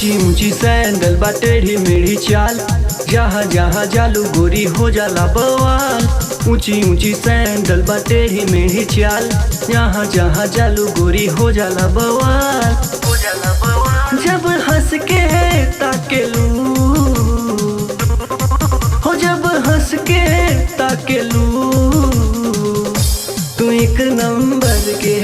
ऊंची ऊंची सैंडल बा टेढ़ी मेढ़ी चाल, जहाँ जहाँ जालू गोरी हो जाला बवाल। ऊंची ऊंची सैंडल बा टेढ़ी मेढ़ी चाल, जहाँ जहाँ जालू गोरी हो जाला बवाल। जब हंस के ताकेलू हो, जब हंस के ताकेलू, तू एक नंबर के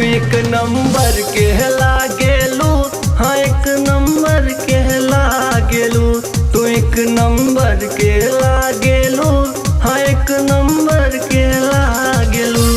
एक नंबर के लागेलू। हाँ एक नंबर के लागेलू, तू एक नंबर के लागेलू। हाँ एक नंबर के लागेलू।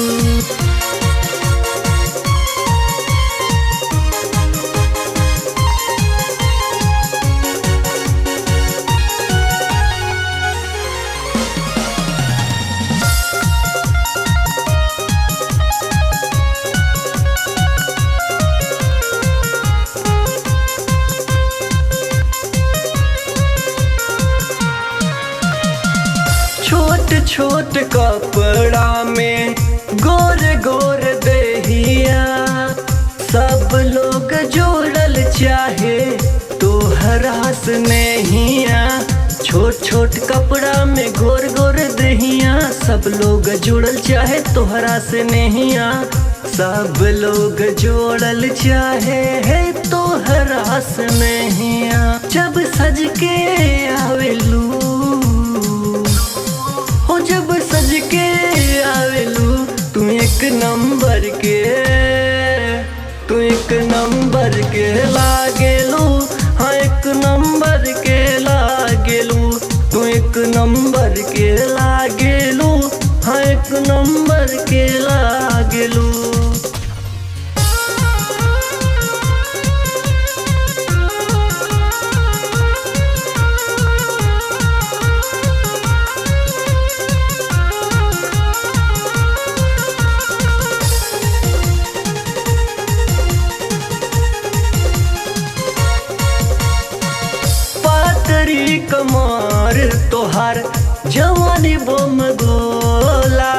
छोट छोट कपड़ा में गोर गोर देहिया, सब लोग जोड़ल चाहे तोहरा से नहिया। छोट छोट कपड़ा में गोर गोर देहिया, सब लोग जोड़ल चाहे तोहरा से नहिया। सब लोग जोड़ल चाहे है तोहरा से नहिया। जब सज के आवेलू हो, जब सज के आवेलू, तू एक नंबर के, तू एक नंबर के लागेलू। हाँ एक नंबर के लागेलू, तू एक नंबर के लागेलू। हाँ एक नंबर के लागेलू। कमार तोहार जवानी बम गोला,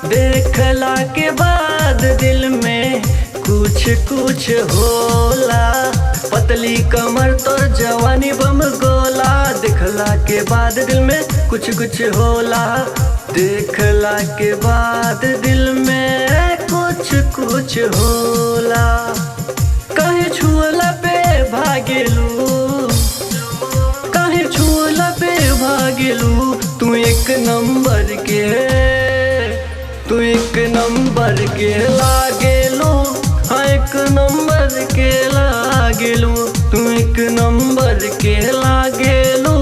देखला के बाद दिल में कुछ कुछ होला। पतली कमर तोर जवानी बम गोला, देखला के बाद दिल में कुछ कुछ होला। देखला के बाद दिल में कुछ कुछ होला। कहे छुअला पे भागेलू, छुअला पे भागेलू, तू एक नंबर के, तू एक नंबर के लागेलू। हाँ एक नंबर के लागेलू, तू एक नंबर के लागेलू।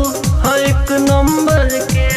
हाँ एक नंबर के